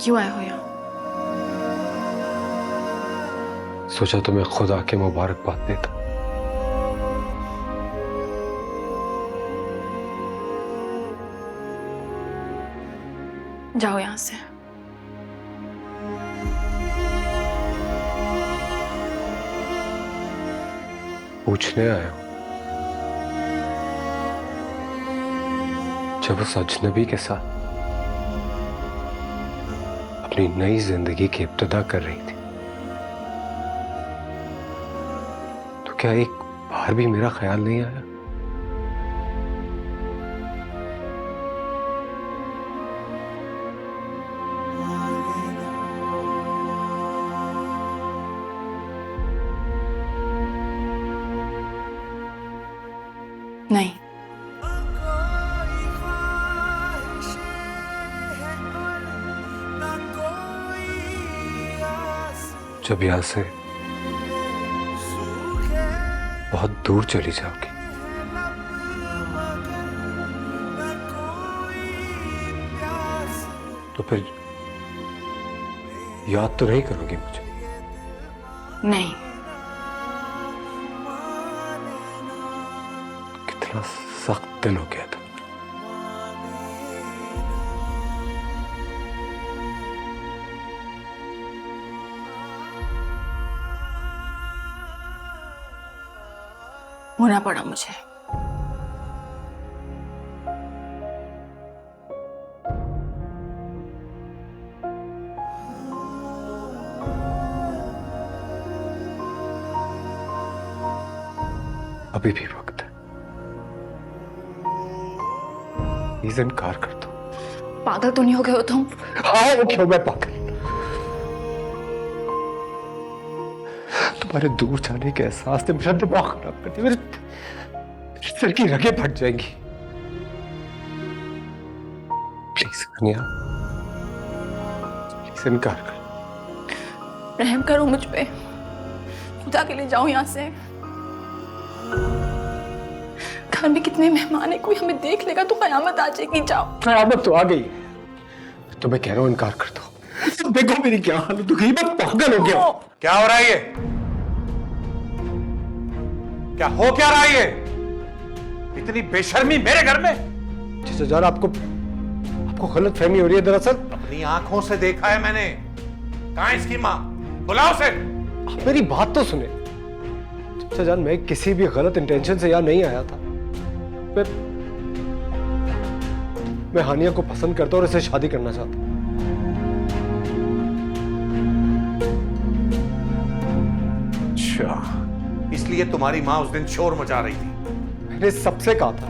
क्यों आए हो यहाँ? सोचा तुम्हें खुद आके मुबारकबाद देता। जाओ यहाँ से। पूछने आया हूं, जब उस अजनबी के साथ अपनी नई जिंदगी की इब्तिदा कर रही थी तो क्या एक बार भी मेरा ख्याल नहीं आया? नहीं। जब यहां से बहुत दूर चली जाओगी तो फिर याद तो नहीं करोगी मुझे? नहीं। कितना सख्त दिल हो गया था। होना पड़ा मुझे। अभी भी वक्त है, प्लीज इनकार कर दो। पागल तो नहीं हो गए हो तुम? हाँ, वो क्यों मैं पागल? तुम्हारे दूर जाने के एहसास ने मेरा दिमाग खराब कर दिया। मेरे सर की रगें फट जाएंगी। प्लीज कन्या, प्लीज इनकार कर। रहम करो मुझ पे, खुदा के लिए जाओ यहाँ से। घर में कितने मेहमान है, कोई हमें देख लेगा तो कयामत आ जाएगी। जाओ। कयामत तो आ गई, तो मैं कह रहा हूं इनकार कर दो। देखो मेरी क्या हालत हो गई, मैं पागल हो गया। क्या हो रहा है ये? क्या हो क्या रहा है ये? इतनी बेशर्मी मेरे घर में? जी सर, आपको गलत फहमी हो रही है। दरअसल अपनी आंखों से देखा है मैंने। कहां है इसकी मां? बुलाओ उसे। आप मेरी बात तो सुने। चाचा जान, मैं किसी भी गलत इंटेंशन से यहाँ नहीं आया था। मैं हानिया को पसंद करता और इसे शादी करना चाहता। अच्छा, इसलिए तुम्हारी मां उस दिन शोर मचा रही थी? मैंने सबसे कहा था,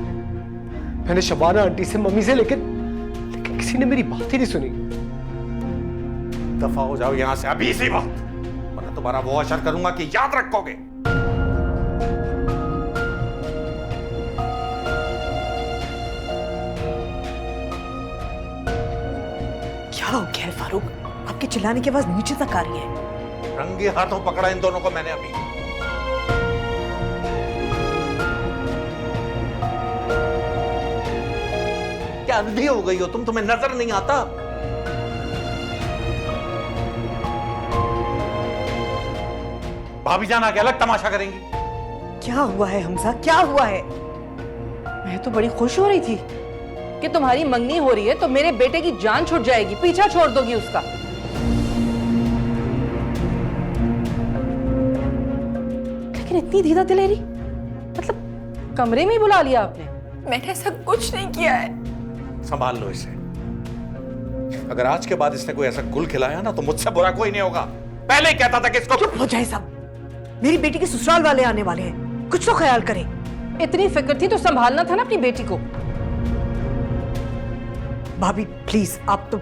मैंने शबाना आंटी से, मम्मी से, लेकिन किसी ने मेरी बात ही नहीं सुनी। दफा हो जाओ यहां से अभी इसी वक्त, वरना तुम्हारा वो असर करूंगा कि याद रखोगे। क्या हो गया है फारूक? आपके चिल्लाने की आवाज नीचे तक आ रही है। रंगे हाथों पकड़ा इन दोनों को मैंने अभी। क्या अंधी हो गई हो तुम? तुम्हें नजर नहीं आता? भाभी जान आके अलग तमाशा करेंगी। क्या हुआ है हमजा, क्या हुआ है? मैं तो बड़ी खुश हो रही थी कि तुम्हारी मंगनी हो रही है तो मेरे बेटे की जान छूट जाएगी, पीछा छोड़ दोगी उसका। लेकिन इतनी धीरा दिलेरी, मतलब कमरे में ही बुला लिया आपने? मैंने ऐसा कुछ नहीं किया है। संभाल लो इसे। अगर आज के बाद इसने कोई ऐसा गुल खिलाया ना तो मुझसे बुरा कोई नहीं होगा। पहले ही कहता था कि इसको। चुप हो जाए सब। मेरी बेटी के ससुराल वाले आने वाले हैं, कुछ तो ख्याल करें। इतनी फिक्र थी तो संभालना था ना अपनी बेटी को। भाभी प्लीज, आप तो,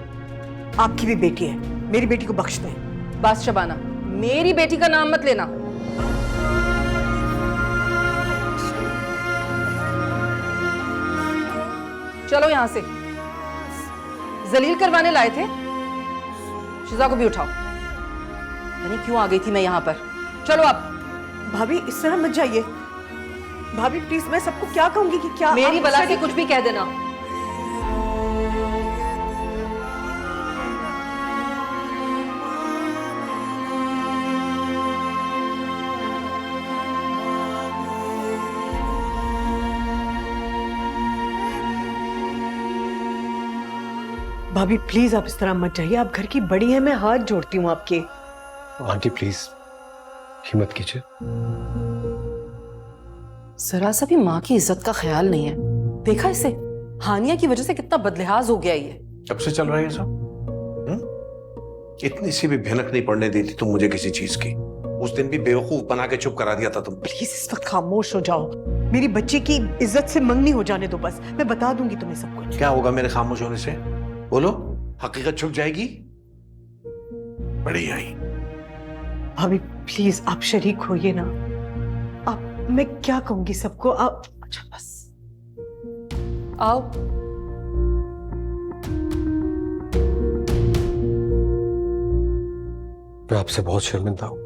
आपकी भी बेटी है, मेरी बेटी को बख्श दें। बस शबाना, मेरी बेटी का नाम मत लेना। चलो यहां से। जलील करवाने लाए थे, शिजा को भी उठाओ। यानी क्यों आ गई थी मैं यहां पर? चलो आप। भाभी इस तरह मत जाइए। भाभी प्लीज, मैं सबको क्या कहूंगी कि क्या मेरी बला से कुछ भी कह देना। भाभी प्लीज आप इस तरह मत जाइए, आप घर की बड़ी हैं, मैं हाथ जोड़ती हूँ आपके। आंटी प्लीज हिम्मत कीजिए। जरा सा भी माँ की इज्जत का ख्याल नहीं है। देखा इसे, हानिया की वजह से कितना बदलिहाज हो गया ये। कब से चल रहा है ये सब? इतनी सी भी भनक नहीं पड़ने दी थी तुम मुझे किसी चीज की। उस दिन भी बेवकूफ बना के चुप करा दिया था तुम। प्लीज इस वक्त खामोश हो जाओ, मेरी बच्ची की इज्जत से मंगनी हो जाने दो बस, मैं बता दूंगी तुम्हें सब कुछ। क्या होगा मेरे खामोश होने से? बोलो, हकीकत छुप जाएगी? बड़ी आई। भाभी प्लीज आप शरीक होइए ना। आप, मैं क्या कहूंगी सबको, आप। अच्छा बस आओ। मैं आपसे बहुत शर्मिंदा हूं।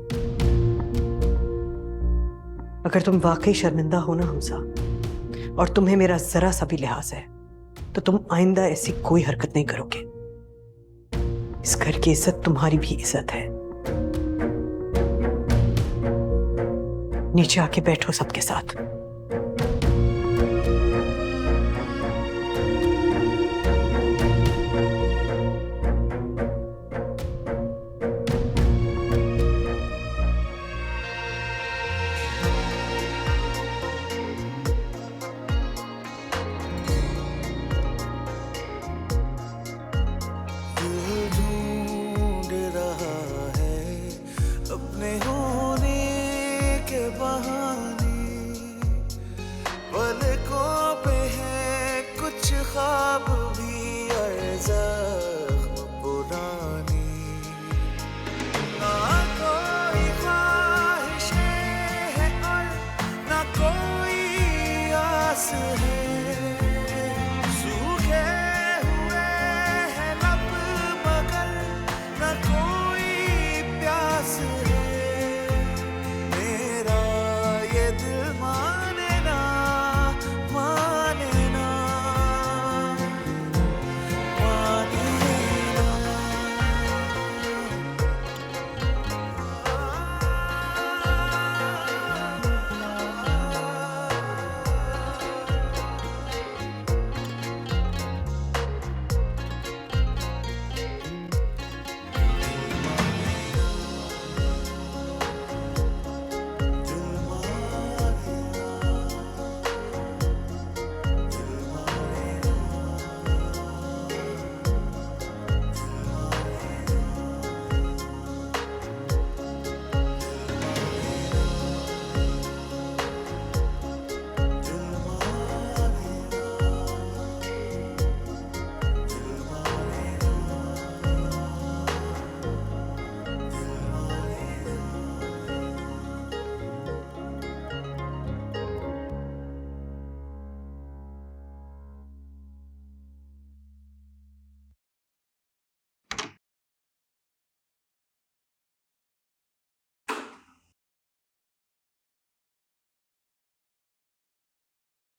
अगर तुम वाकई शर्मिंदा हो ना हमसा, और तुम्हें मेरा जरा सा भी लिहाज है, तो तुम आइंदा ऐसी कोई हरकत नहीं करोगे। इस घर की इज्जत तुम्हारी भी इज्जत है। नीचे आके बैठो सबके साथ।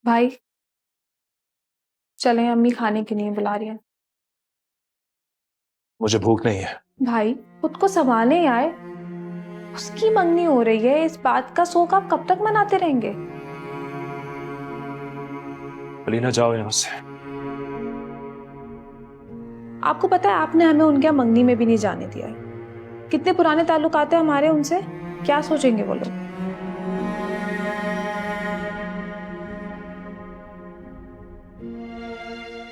भाई चलें, अम्मी खाने के लिए बुला रही हैं। मुझे भूख नहीं है। भाई खुद को संभाले यार, उसकी मंगनी हो रही है, इस बात का शोक आप कब तक मनाते रहेंगे? अलीना जाओ यहाँ से। आपको पता है आपने हमें उनके यहाँ मंगनी में भी नहीं जाने दिया है। कितने पुराने ताल्लुकात हैं हमारे उनसे, क्या सोचेंगे वो लोग?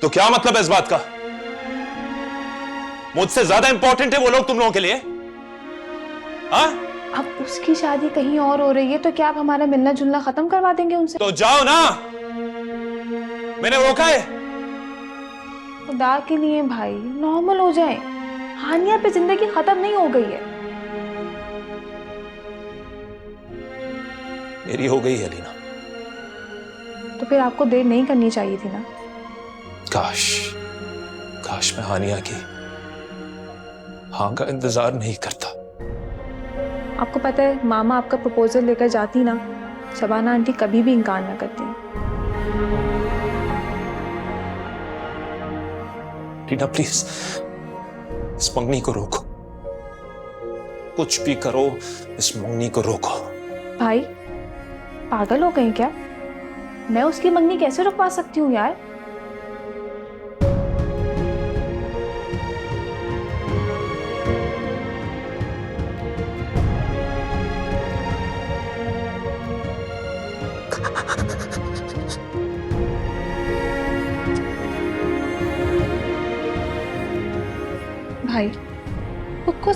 तो क्या मतलब है इस बात का? मुझसे ज्यादा इंपॉर्टेंट है वो लोग तुम लोगों के लिए? हाँ? अब उसकी शादी कहीं और हो रही है तो क्या आप हमारा मिलना जुलना खत्म करवा देंगे उनसे? तो जाओ ना, मैंने रोका है। खुदा के लिए भाई नॉर्मल हो जाए, हानिया पे जिंदगी खत्म नहीं हो गई है। मेरी हो गई है अलीना। तो फिर आपको देर नहीं करनी चाहिए थी ना। काश मैं हानिया की हाँ का इंतजार नहीं करता। आपको पता है मामा आपका प्रपोजल लेकर जाती ना, शबाना आंटी कभी भी इनकार ना करती। टीना प्लीज इस मंगनी को रोको, कुछ भी करो इस मंगनी को रोको। भाई पागल हो गए क्या? मैं उसकी मंगनी कैसे रुकवा सकती हूँ यार?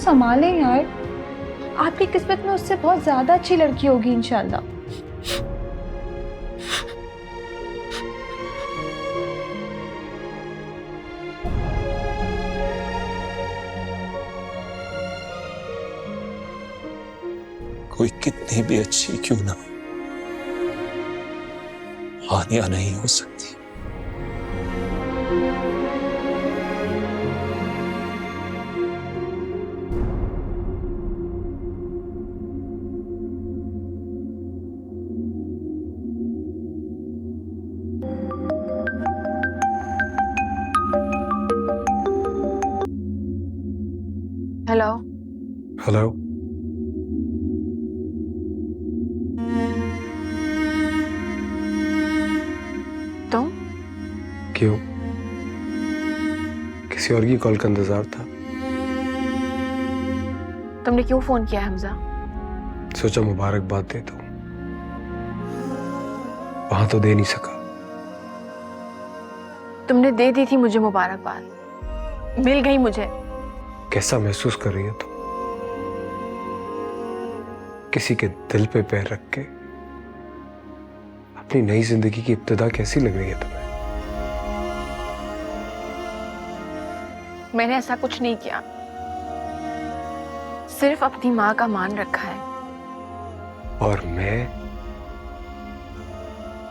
संभालें यार, आपकी किस्मत में उससे बहुत ज्यादा अच्छी लड़की होगी इंशाल्लाह। कोई कितनी भी अच्छी क्यों ना हो, हानिया नहीं हो सकती। हेलो। हेलो। तुम? क्यों? किसी और की कॉल का इंतजार था? तुमने क्यों फोन किया हमजा? सोचा मुबारकबाद दे दूं। वहां तो दे नहीं सका। तुमने दे दी थी मुझे मुबारकबाद, मिल गई मुझे। कैसा महसूस कर रही हो तुम? किसी के दिल पे पैर रख के अपनी नई जिंदगी की इब्तिदा कैसी लग रही है तुम्हें? मैंने ऐसा कुछ नहीं किया, सिर्फ अपनी माँ का मान रखा है। और मैं?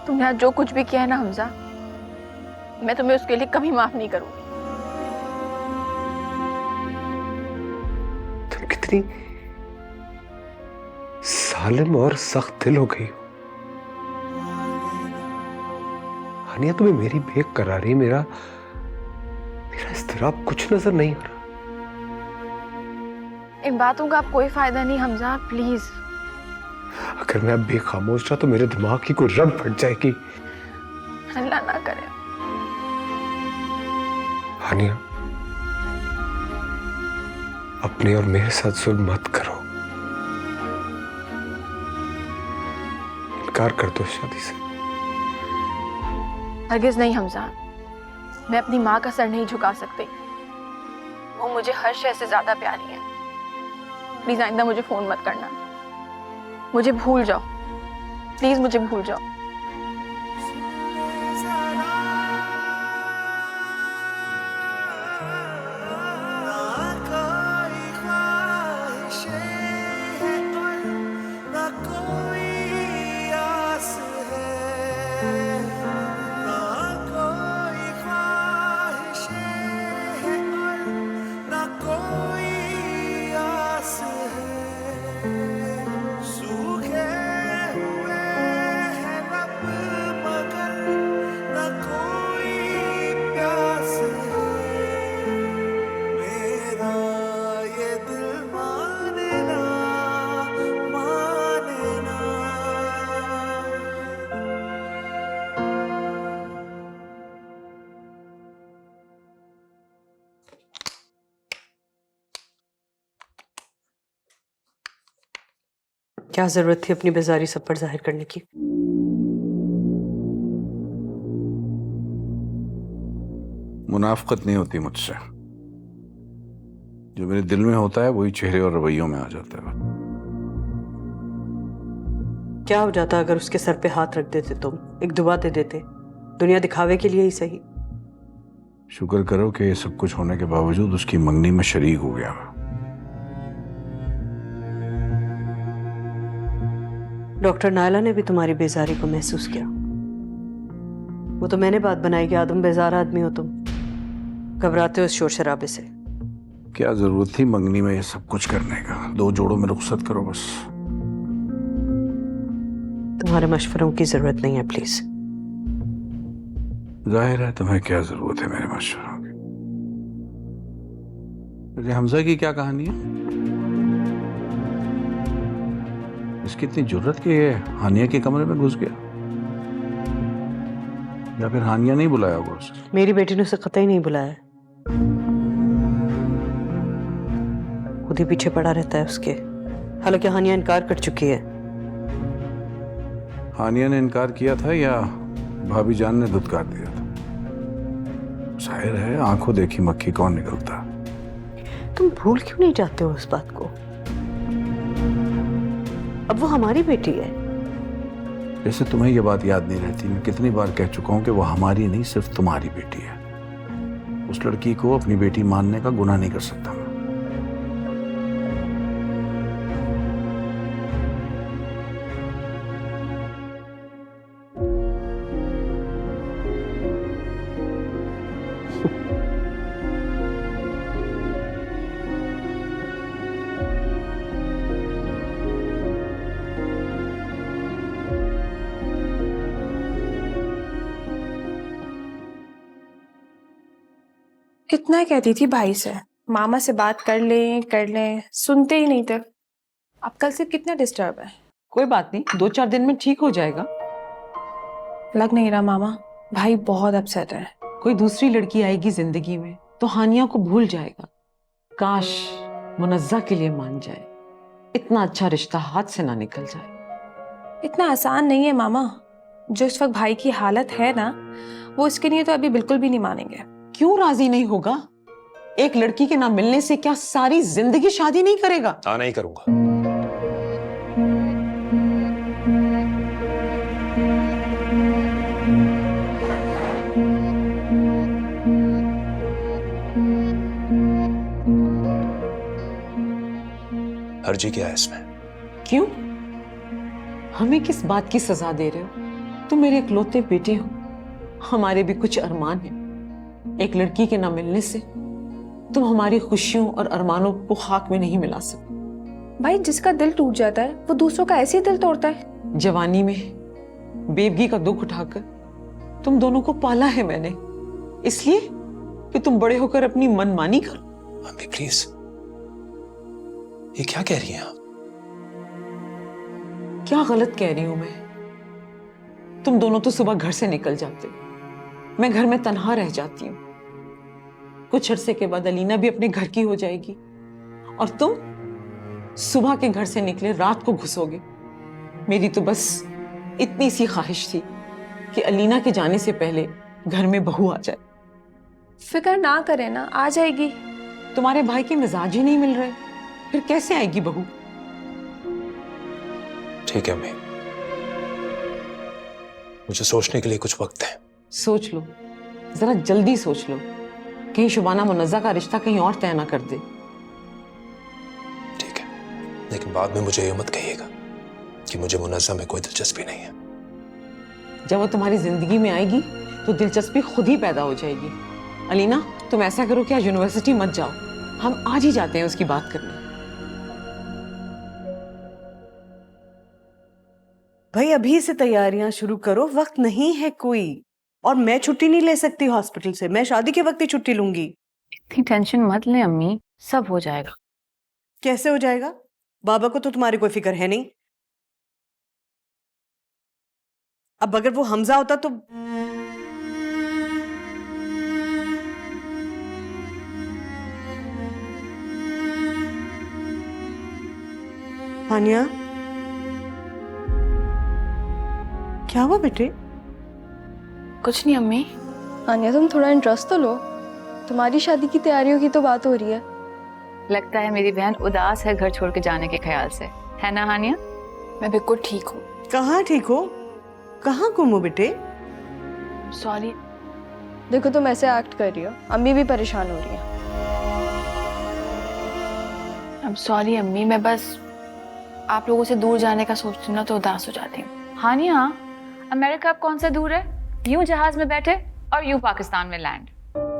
तुमने आज जो कुछ भी किया है ना हमजा, मैं तुम्हें उसके लिए कभी माफ नहीं करूंगी। तुम कितनी सालिम और सख्त दिल हो गई हो। हानिया, तुम्हें मेरी बेकरारी, मेरा इस्तिराब कुछ नजर नहीं आ रहा? इन बातों का अब कोई फायदा नहीं हमजा, प्लीज। अगर मैं अब बेखामोश रहा तो मेरे दिमाग की कोई रग फट जाएगी। अल्लाह ना करे। हानिया, अपने और मेरे साथ जुल्म मत करो। इनकार कर दो शादी से। हरगिज नहीं हमजा, मैं अपनी माँ का सर नहीं झुका सकती। वो मुझे हर शय से ज्यादा प्यारी है। प्लीज आइंदा मुझे फोन मत करना। मुझे भूल जाओ, प्लीज मुझे भूल जाओ। क्या जरूरत थी अपनी बेजारी सब पर जाहिर करने की? मुनाफकत नहीं होती मुझसे। जो मेरे दिल में होता है वही चेहरे और रवैयों में आ जाता है। क्या हो जाता अगर उसके सर पे हाथ रख देते तुम, एक दुआ दे देते? दुनिया दिखावे के लिए ही सही। शुक्र करो कि ये सब कुछ होने के बावजूद उसकी मंगनी में शरीक हो गया। डॉक्टर नायला ने भी तुम्हारी बेजारी को महसूस किया। वो तो मैंने बात बनाई कि आदम बेजार आदमी हो तुम, घबराते हो इस शोर शराबे से। क्या जरूरत थी मंगनी में ये सब कुछ करने का? 2 जोड़ों में रुखसत करो बस। तुम्हारे मशवरों की जरूरत नहीं है, प्लीज। जाहिर है तुम्हें क्या जरूरत है मेरे मशवरों की। वैसे हमजा की क्या कहानी है? इसकी इतनी जुर्रत कि ये हानिया के कमरे में घुस गया, या फिर हानिया नहीं बुलाया होगा उसे? मेरी बेटी ने उसे कतई नहीं बुलाया, खुद ही पीछे पड़ा रहता है उसके। हालांकि हानिया इनकार कर चुकी है। हानिया ने इनकार किया था या भाभी जान ने धुतकार दिया था? जाहिर है आंखों देखी मक्खी कौन निकलता। तुम भूल क्यों नहीं जाते हो उस बात को? अब वो हमारी बेटी है। जैसे तुम्हें ये बात याद नहीं रहती, मैं कितनी बार कह चुका हूं कि वो हमारी नहीं, सिर्फ तुम्हारी बेटी है। उस लड़की को अपनी बेटी मानने का गुनाह नहीं कर सकता मैं। कितना कहती थी भाई से, मामा से बात कर लें, सुनते ही नहीं थे। अब कल से कितना डिस्टर्ब है। कोई बात नहीं, 2-4 दिन में ठीक हो जाएगा। लग नहीं रहा मामा, भाई बहुत अपसेट है। कोई दूसरी लड़की आएगी जिंदगी में तो हानिया को भूल जाएगा। काश मुनज्जा के लिए मान जाए, इतना अच्छा रिश्ता हाथ से ना निकल जाए। इतना आसान नहीं है मामा। जो इस वक्त भाई की हालत है ना, वो इसके लिए तो अभी बिल्कुल भी नहीं मानेंगे। क्यों राजी नहीं होगा? एक लड़की के ना मिलने से क्या सारी जिंदगी शादी नहीं करेगा? हाँ, नहीं करूंगा। अर्जी क्या है इसमें? क्यों? हमें किस बात की सजा दे रहे हो? तुम मेरे इकलौते बेटे हो, हमारे भी कुछ अरमान हैं। एक लड़की के ना मिलने से तुम हमारी खुशियों और अरमानों को खाक में नहीं मिला सकते। भाई जिसका दिल टूट जाता है वो दूसरों का ऐसे ही दिल तोड़ता है। जवानी में बेबगी का दुख उठाकर तुम दोनों को पाला है मैंने, इसलिए कि तुम बड़े होकर अपनी मनमानी करो। मम्मी प्लीज, ये क्या कह रही हैं आप? क्या गलत कह रही हूं मैं? तुम दोनों तो सुबह घर से निकल जाते, मैं घर में तन्हा रह जाती हूँ। कुछ अरसे के बाद अलीना भी अपने घर की हो जाएगी और तुम सुबह के घर से निकले रात को घुसोगे। मेरी तो बस इतनी सी ख्वाहिश थी कि अलीना के जाने से पहले घर में बहू आ जाए। फिक्र ना करे ना, आ जाएगी। तुम्हारे भाई के मिजाज ही नहीं मिल रहे, फिर कैसे आएगी बहू? ठीक है अम्मी, मुझे सोचने के लिए कुछ वक्त है। सोच लो, जरा जल्दी सोच लो, कहीं शुबाना मुनज्जा का रिश्ता कहीं और तय ना कर दे। ठीक है, लेकिन बाद में मुझे ये मत कहिएगा कि मुझे मुनज्जा में कोई दिलचस्पी नहीं है। जब वो तुम्हारी जिंदगी में आएगी तो दिलचस्पी खुद ही पैदा हो जाएगी। अलीना, तुम ऐसा करो कि आज यूनिवर्सिटी मत जाओ, हम आज ही जाते हैं उसकी बात करने। भाई अभी से तैयारियां शुरू करो, वक्त नहीं है कोई। और मैं छुट्टी नहीं ले सकती हॉस्पिटल से, मैं शादी के वक्त ही छुट्टी लूंगी। इतनी टेंशन मत ले अम्मी, सब हो जाएगा। कैसे हो जाएगा? बाबा को तो तुम्हारी कोई फिक्र है नहीं। अब अगर वो हमजा होता तो हानिया, क्या हुआ बेटे? कुछ नहीं अम्मी। आनिया तुम थोड़ा इंटरेस्ट तो लो, तुम्हारी शादी की तैयारियों की तो बात हो रही है। लगता है मेरी बहन उदास है घर छोड़ के जाने के ख्याल से, है ना हानिया? मैं बिल्कुल ठीक हूँ। कहाँ ठीक हो? कहाँ गुम हो बेटे? सॉरी। देखो तुम ऐसे एक्ट कर रही हो, अम्मी भी परेशान हो रही है। I'm sorry अम्मी, मैं बस आप लोगों से दूर जाने का सोचती हूँ ना तो उदास हो जाती हूँ। हानिया, अमेरिका अब कौन सा दूर है? यूं जहाज में बैठे और यूं पाकिस्तान में लैंड।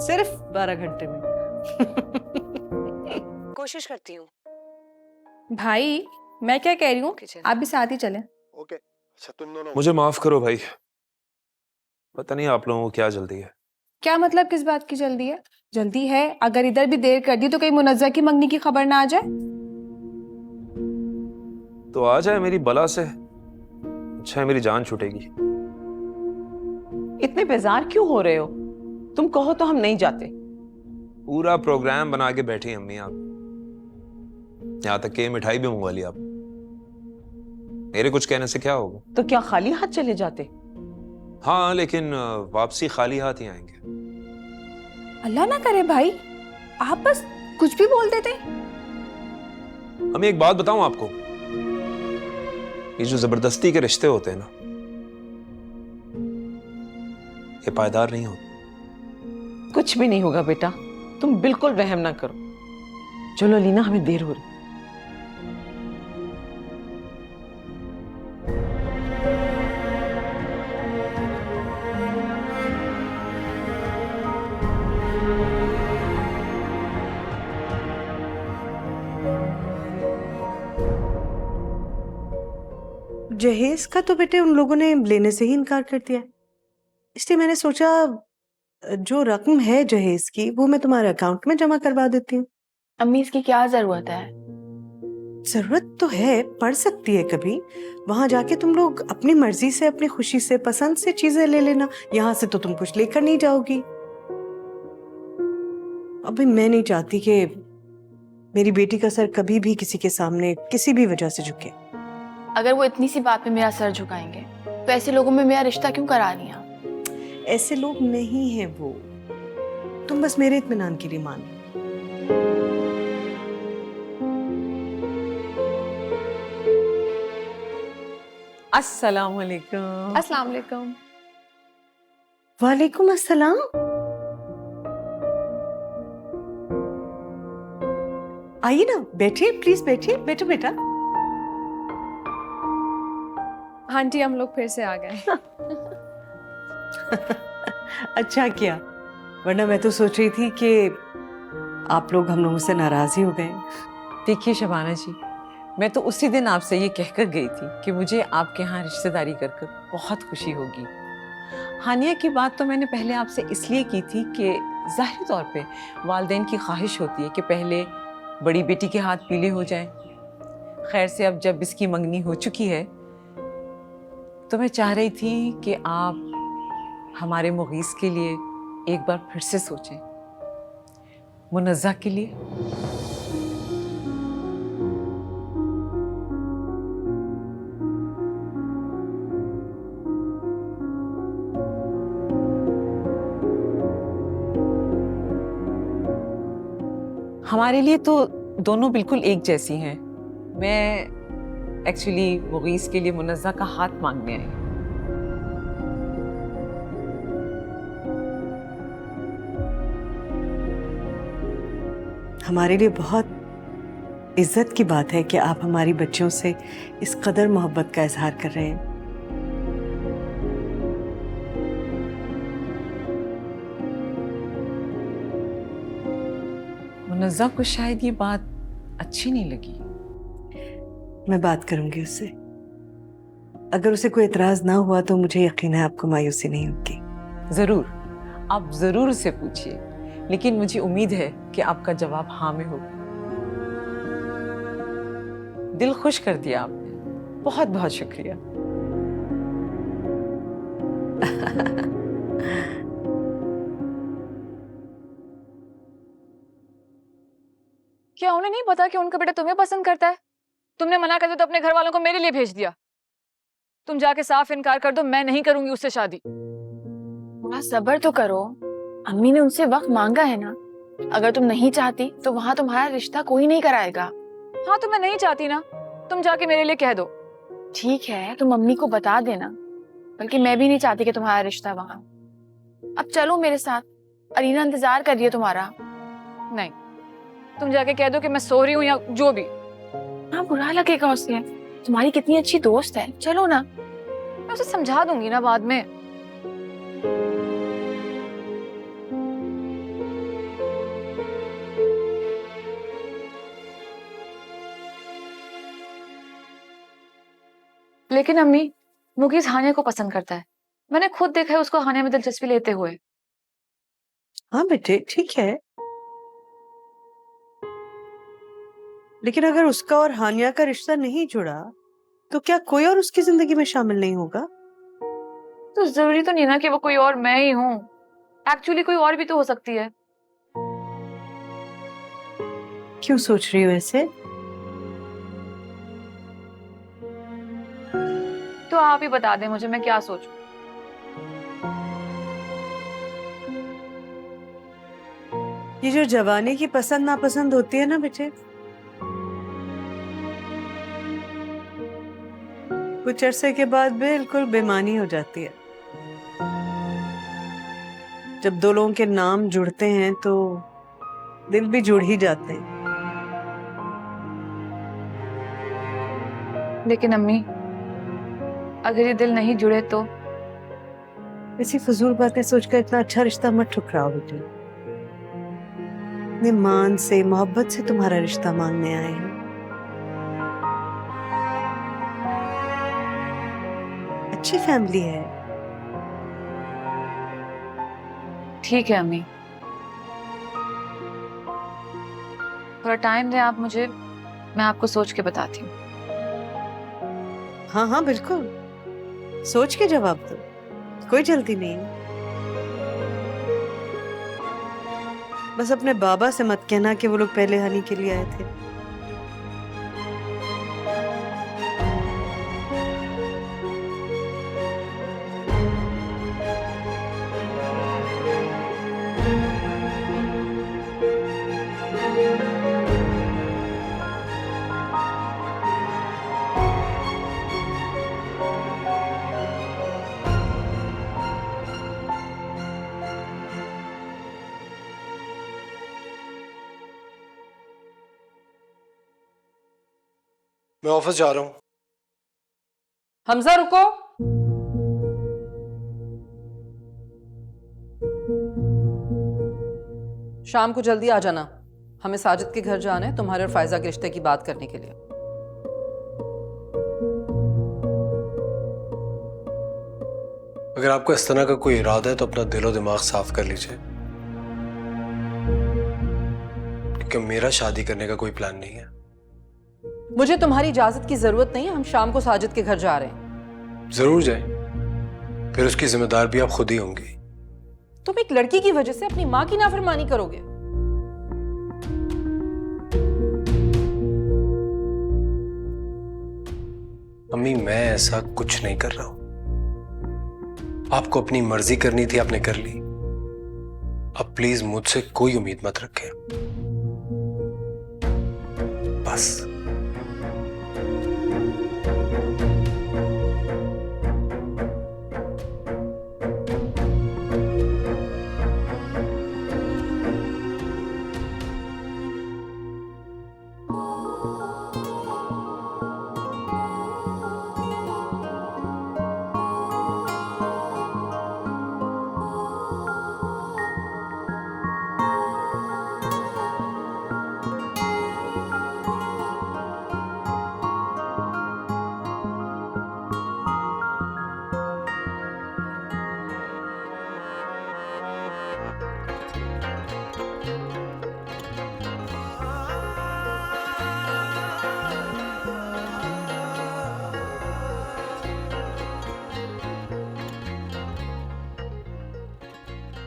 सिर्फ 12 घंटे में। कोशिश करती हूँ। भाई मैं क्या कह रही हूँ, आप भी साथ ही चलें। ओके, अच्छा तुम दोनों मुझे माफ करो भाई, पता नहीं आप लोगों को क्या जल्दी है। क्या मतलब, किस बात की जल्दी है? जल्दी है, अगर इधर भी देर कर दी तो कहीं मुनज्जा की मंगनी की खबर ना आ जाए। तो आ जाए मेरी बला से, अच्छा है मेरी जान छूटेगी। इतने बेजार क्यों हो रहे हो? तुम कहो तो हम नहीं जाते। पूरा प्रोग्राम बना के बैठी हैं अम्मी आप, यहाँ तक कि मिठाई भी मंगवा ली आप। मेरे कुछ कहने से क्या होगा? तो क्या खाली हाथ चले जाते? हाँ, लेकिन वापसी खाली हाथ ही आएंगे। अल्लाह ना करे भाई, आप बस कुछ भी बोल देते। अम्मी एक बात बताऊं आपको, ये जो जबरदस्ती के रिश्ते होते हैं ना, ये पायदार नहीं होते। कुछ भी नहीं होगा बेटा, तुम बिल्कुल वहम ना करो। चलो लीना, हमें देर हो रही। जहेज का तो बेटे उन लोगों ने लेने से ही इनकार कर दिया है, इसलिए मैंने सोचा जो रकम है जहेज की वो मैं तुम्हारे अकाउंट में जमा करवा देती हूँ। अम्मी इसकी क्या जरूरत है? जरूरत तो है, पड़ सकती है कभी। वहां जाके तुम लोग अपनी मर्जी से, अपनी खुशी से, पसंद से चीजें ले लेना। यहाँ से तो तुम कुछ लेकर नहीं जाओगी। अभी मैं नहीं चाहती कि मेरी बेटी का सर कभी भी किसी के सामने किसी भी वजह से झुके। अगर वो इतनी सी बात पे मेरा सर झुकाएंगे तो ऐसे लोगों में मेरा रिश्ता क्यों करा रही हैं? ऐसे लोग नहीं है वो, तुम बस मेरे इत्मीनान के लिए मान लो। अस्सलाम वालेकुम। अस्सलाम वालेकुम। वालेकुम अस्सलाम। आइए ना, बैठिए, प्लीज बैठिए, बैठो बेटा। आंटी हम लोग फिर से आ गए। अच्छा किया, वरना मैं तो सोच रही थी कि आप लोग हम लोगों से नाराज ही हो गए। देखिए शबाना जी, मैं तो उसी दिन आपसे ये कहकर गई थी कि मुझे आपके यहाँ रिश्तेदारी कर कर बहुत खुशी होगी। हानिया की बात तो मैंने पहले आपसे इसलिए की थी कि ज़ाहिर तौर पे वालिदैन की ख्वाहिश होती है कि पहले बड़ी बेटी के हाथ पीले हो जाएं। खैर से अब जब इसकी मंगनी हो चुकी है तो मैं चाह रही थी कि आप हमारे मुगीस के लिए एक बार फिर से सोचें, मुनज़्ज़ा के लिए। हमारे लिए तो दोनों बिल्कुल एक जैसी हैं। मैं एक्चुअली मुगीस के लिए मुनज़्ज़ा का हाथ मांगने आई। हमारे लिए बहुत इज्जत की बात है कि आप हमारी बच्चियों से इस कदर मोहब्बत का इजहार कर रहे हैं। मुनज़्ज़ा को शायद ये बात अच्छी नहीं लगी। मैं बात करूंगी उससे, अगर उसे कोई एतराज ना हुआ तो मुझे यकीन है आपको मायूसी नहीं होगी। जरूर, आप जरूर उससे पूछिए, लेकिन मुझे उम्मीद है कि आपका जवाब हाँ में होगा। दिल खुश कर दिया आपने, बहुत बहुत शुक्रिया। क्या उन्हें नहीं पता कि उनका बेटा तुम्हें पसंद करता है? तुमने मना कर दिया तो अपने घर वालों को मेरे लिए भेज दिया। तुम जाके साफ इनकार कर दो, मैं नहीं करूंगी उससे शादी। थोड़ा सब्र तो करो, अम्मी ने उनसे वक्त मांगा है ना। अगर तुम नहीं चाहती तो वहां तुम्हारा रिश्ता कोई नहीं कराएगा। हाँ तो मैं नहीं चाहती ना, तुम जाके मेरे लिए कह दो। ठीक है, तुम अम्मी को बता देना, बल्कि मैं भी नहीं चाहती कि तुम्हारा रिश्ता वहां। अब चलो मेरे साथ, अरीना इंतजार कर रही है तुम्हारा। नहीं, तुम जाके कह दो कि मैं सो रही हूँ या जो भी। हाँ, बुरा लगेगा उसे, तुम्हारी कितनी अच्छी दोस्त है। चलो ना। मैं उसे समझा दूंगी ना बाद में। लेकिन अम्मी, मुगीज हानिया को पसंद करता है। मैंने खुद देखा है उसको हानिया में दिलचस्पी लेते हुए। हाँ बेटे, ठीक है, लेकिन अगर उसका और हानिया का रिश्ता नहीं जुड़ा तो क्या कोई और उसकी जिंदगी में शामिल नहीं होगा? तो जरूरी तो नहीं ना कि वो कोई और मैं ही हूँ। एक्चुअली कोई और भी तो हो सकती है। क्यों सोच रही हो ऐसे? तो आप ही बता दें मुझे, मैं क्या सोचूं। ये जो जवानी की पसंद नापसंद होती है ना बेटे, कुछ अरसे के बाद बिल्कुल बेमानी हो जाती है। जब दो लोगों के नाम जुड़ते हैं तो दिल भी जुड़ ही जाते हैं। लेकिन अम्मी, अगर ये दिल नहीं जुड़े तो? ऐसी फजूल बातें सोचकर इतना अच्छा रिश्ता मत ठुकराओ बेटे। इतने मान से मोहब्बत से तुम्हारा रिश्ता मांगने आए हैं। अच्छी फैमिली है। ठीक है अम्मी, थोड़ा टाइम दें आप मुझे, मैं आपको सोच के बताती हूँ। हाँ हाँ बिल्कुल, सोच के जवाब दो, कोई जल्दी नहीं है। बस अपने बाबा से मत कहना कि वो लोग पहले हानि के लिए आए थे। मैं ऑफिस जा रहा हूँ। हमजा रुको। शाम को जल्दी आ जाना, हमें साजिद के घर जाना है तुम्हारे और फायजा के रिश्ते की बात करने के लिए। अगर आपको इस तरह का कोई इरादा है तो अपना दिलो दिमाग साफ कर लीजिए, क्योंकि मेरा शादी करने का कोई प्लान नहीं है। मुझे तुम्हारी इजाजत की जरूरत नहीं है, हम शाम को साजिद के घर जा रहे हैं। जरूर जाए, फिर उसकी जिम्मेदार भी आप खुद ही होंगी। तुम एक लड़की की वजह से अपनी माँ की नाफरमानी करोगे? अम्मी, मैं ऐसा कुछ नहीं कर रहा हूं। आपको अपनी मर्जी करनी थी, आपने कर ली। अब प्लीज मुझसे कोई उम्मीद मत रखें, बस।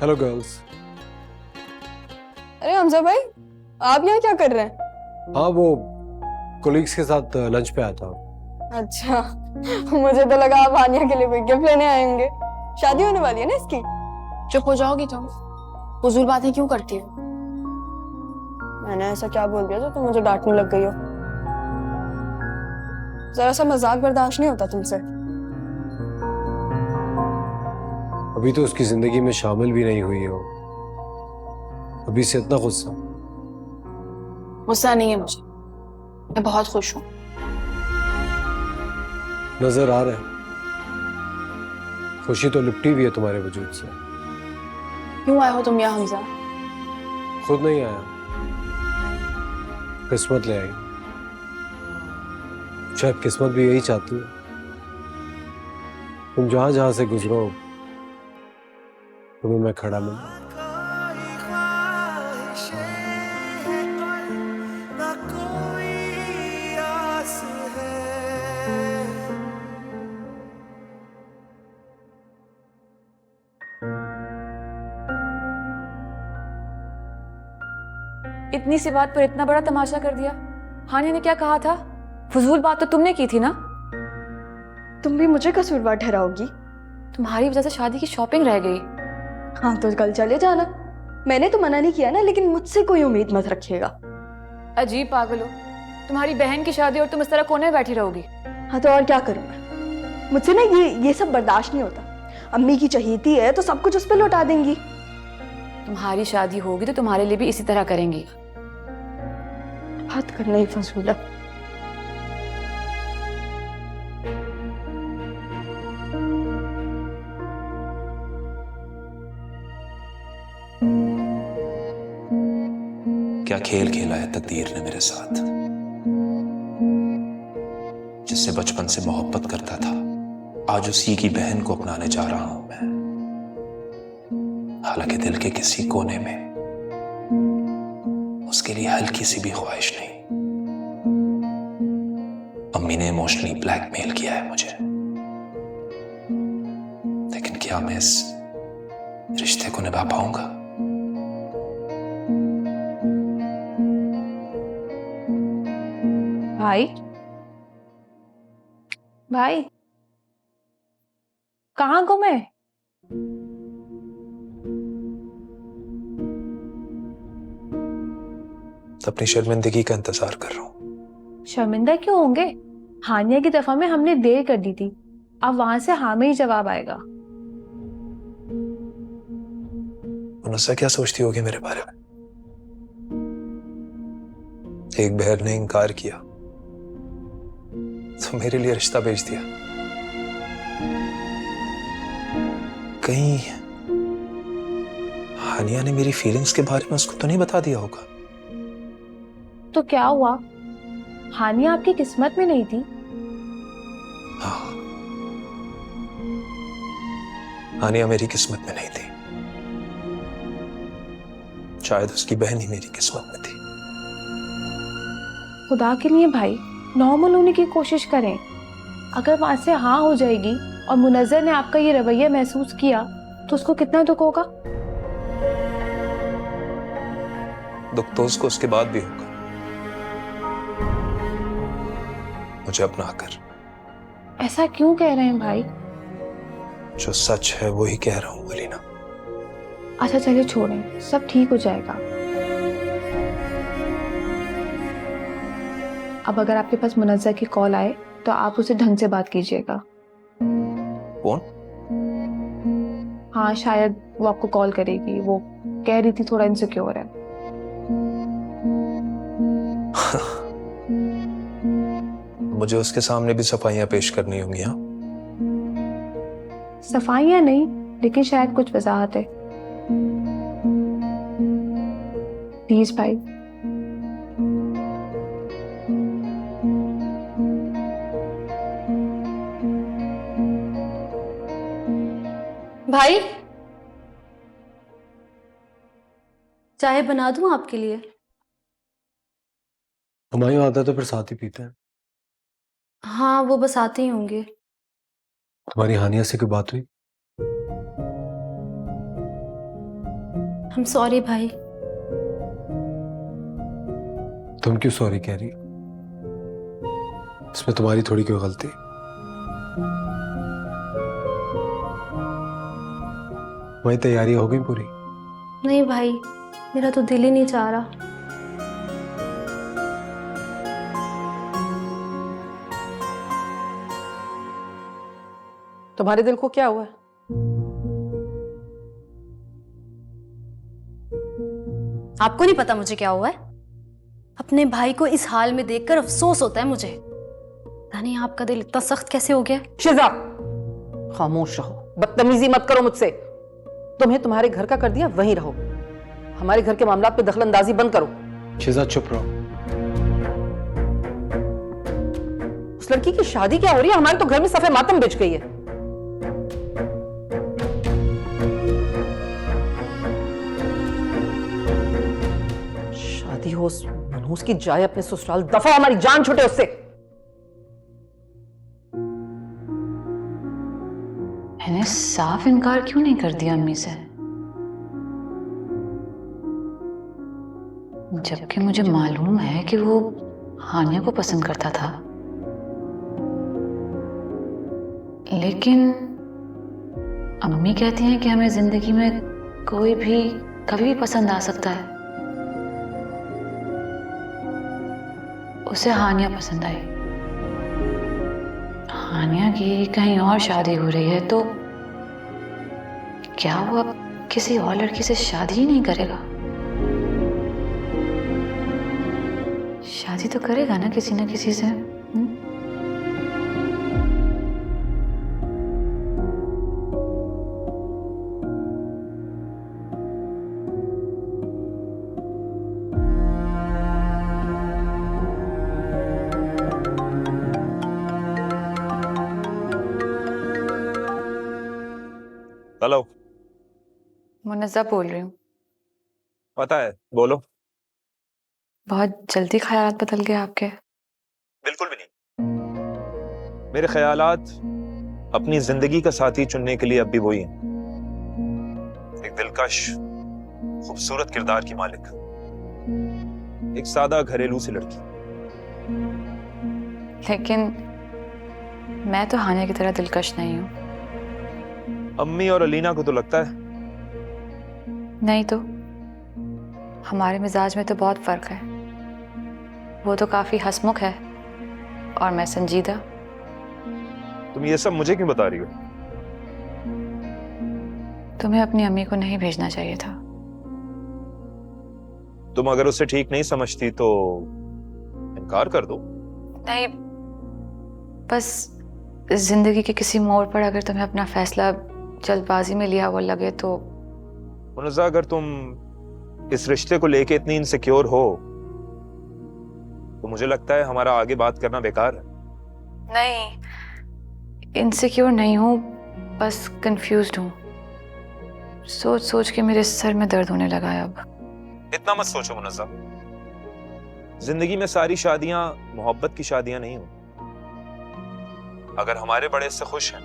Hello girls. अरे हमजा भाई, आप यहाँ क्या कर रहे हैं? हाँ, वो कोलीग्स के साथ लंच पे आया था। अच्छा, मुझे तो लगा आप हानिया के लिए कोई गिफ्ट लेने आए होंगे। शादी होने वाली है ना इसकी। चुप हो जाओगी तुम, फजूल बातें क्यों करती हो? मैंने ऐसा क्या बोल दिया जो तुम मुझे डांटने लग गई हो? जरा सा मजाक बर्दाश्त नहीं होता तुमसे। अभी तो उसकी जिंदगी में शामिल भी नहीं हुई हो, अभी से इतना गुस्सा? गुस्सा नहीं है मुझे, मैं बहुत खुश हूँ। नजर आ रहा है, खुशी तो लिपटी हुई है तुम्हारे वजूद से। क्यों आए हो तुम यहाँ हमजा? खुद नहीं आया, किस्मत ले आई। शायद किस्मत भी यही चाहती है, तुम जहां जहां से गुजरो तुम्हें मैं खड़ा मिलूं। इतनी सी बात पर इतना बड़ा तमाशा कर दिया। हानिया ने क्या कहा था? फजूल बात तो तुमने की थी ना। तुम भी मुझे कसूरवार ठहराओगी? तुम्हारी वजह से शादी की शॉपिंग रह गई। हाँ तो कल चले जाना, मैंने तो मना नहीं किया ना, लेकिन मुझसे कोई उम्मीद मत रखिएगा। अजीब पागल हो, तुम्हारी बहन की शादी और तुम इस तरह कोने में बैठी रहोगी। हाँ तो और क्या करूँ मैं? मुझसे ना ये सब बर्दाश्त नहीं होता। अम्मी की चहेती है तो सब कुछ उस पर लौटा देंगी। तुम्हारी शादी होगी तो तुम्हारे लिए भी इसी तरह करेंगी। बात करना ही फजूल है। क्या खेल खेला है तकदीर ने मेरे साथ। जिससे बचपन से मोहब्बत करता था, आज उसी की बहन को अपनाने जा रहा हूं मैं। हालांकि दिल के किसी कोने में उसके लिए हल्की सी भी ख्वाहिश नहीं। अम्मी ने इमोशनली ब्लैकमेल किया है मुझे, लेकिन क्या मैं इस रिश्ते को निभा पाऊंगा? भाई भाई कहाँ गुमे? अपनी शर्मिंदगी का इंतजार कर रहा हूं। शर्मिंदा क्यों होंगे? हानिया की दफा में हमने देर कर दी थी, अब वहां से हाँ में ही जवाब आएगा। मुनस्सा क्या सोचती होगी मेरे बारे में? एक बहन ने इनकार किया तो मेरे लिए रिश्ता भेज दिया। कहीं हानिया ने मेरी फीलिंग्स के बारे में उसको तो नहीं बता दिया होगा? तो क्या हुआ? हानिया आपकी किस्मत में नहीं थी? हाँ, हानिया मेरी किस्मत में नहीं थी। शायद उसकी बहन ही मेरी किस्मत में थी। खुदा के लिए भाई नॉर्मल होने की कोशिश करें। अगर वहां से हाँ हो जाएगी और मुनज़्ज़र ने आपका ये रवैया महसूस किया तो उसको कितना दुख होगा? दुख तो उसको उसके बाद भी होगा। मुझे अपना कर। ऐसा क्यों कह रहे हैं भाई? जो सच है वो ही कह रहा हूं अलीना। अच्छा चलिए छोड़ें, सब ठीक हो जाएगा। अब अगर आपके पास मुनज़्ज़र की कॉल आए तो आप उसे ढंग से बात कीजिएगा। कौन? हाँ शायद वो आपको कॉल करेगी, वो कह रही थी थोड़ा इनसिक्योर है। मुझे उसके सामने भी सफाइयां पेश करनी होंगी। हाँ, सफाइयां नहीं, लेकिन शायद कुछ वजाहत है। प्लीज भाई। भाई चाय बना दूं आपके लिए? हुमायूं आता तो फिर साथ ही पीते हैं। हाँ वो बस आते ही होंगे। तुम्हारी हानिया से कोई बात हुई? हम सॉरी भाई। तुम क्यों सॉरी कह रही? इसमें तुम्हारी थोड़ी कोई गलती। तुम्हारी तैयारी हो गई पूरी? नहीं भाई, मेरा तो दिल ही नहीं चाह रहा। तुम्हारे दिल को क्या हुआ है? आपको नहीं पता मुझे क्या हुआ है? अपने भाई को इस हाल में देखकर अफसोस होता है मुझे। पता नहीं आपका दिल इतना सख्त कैसे हो गया। शिजा, खामोश रहो, बदतमीजी मत करो मुझसे। तुम्हें तुम्हारे घर का कर दिया, वहीं रहो। हमारे घर के मामलात पे दखलंदाजी बंद करो। शिजा चुप रहो। उस लड़की की शादी क्या हो रही है? हमारे तो घर में सफे मातम बिछ गई है। शादी हो मनहूस की जाए अपने ससुराल, दफा हमारी जान छूटे उससे। मैंने साफ इनकार क्यों नहीं कर दिया अम्मी से, जबकि मुझे मालूम है कि वो हानिया को पसंद करता था। लेकिन अम्मी कहती हैं कि हमें जिंदगी में कोई भी कभी भी पसंद आ सकता है। उसे हानिया पसंद आई। हानिया की कहीं और शादी हो रही है तो क्या वो अब किसी और लड़की से शादी ही नहीं करेगा? शादी तो करेगा ना किसी से। हेलो। मुनज़्ज़ा बोल रही हूँ। पता है, बोलो। बहुत जल्दी ख्यालात बदल गए आपके। बिल्कुल भी नहीं। मेरे ख्यालात अपनी जिंदगी का साथी चुनने के लिए अब भी वही हैं। एक दिलकश, खूबसूरत किरदार की मालिक, एक सादा घरेलू सी लड़की। लेकिन मैं तो हानिया की तरह दिलकश नहीं हूँ। अम्मी और अलीना को तो लगता है। नहीं तो हमारे मिजाज में तो बहुत फर्क है। वो तो काफी हंसमुख है और मैं संजीदा। तुम ये सब मुझे क्यों बता रही हो? तुम्हें अपनी अम्मी को नहीं भेजना चाहिए था। तुम अगर उसे ठीक नहीं समझती तो इनकार कर दो। नहीं, बस जिंदगी के किसी मोड़ पर अगर तुम्हें अपना फैसला जल्दबाजी में लिया हुआ लगे तो। मुनज़्ज़ा, अगर तुम इस रिश्ते को लेके इतनी इनसिक्योर हो तो मुझे लगता है हमारा आगे बात करना बेकार है। नहीं, इनसिक्योर नहीं हूँ, बस कंफ्यूज्ड हूँ। सोच सोच के मेरे सर में दर्द होने लगा है अब। इतना मत सोचो मुनज़्ज़ा। जिंदगी में सारी शादियां मोहब्बत की शादियां नहीं होती। अगर हमारे बड़े इससे खुश हैं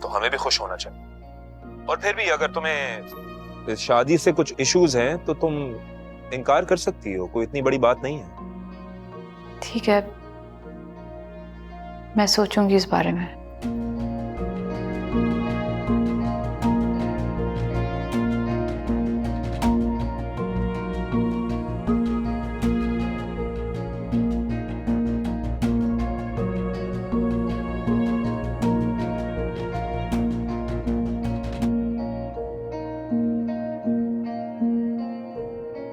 तो हमें भी खुश होना चाहिए। और फिर भी अगर तुम्हें इस शादी से कुछ इश्यूज हैं तो तुम इनकार कर सकती हो, कोई इतनी बड़ी बात नहीं है। ठीक है, मैं सोचूंगी इस बारे में।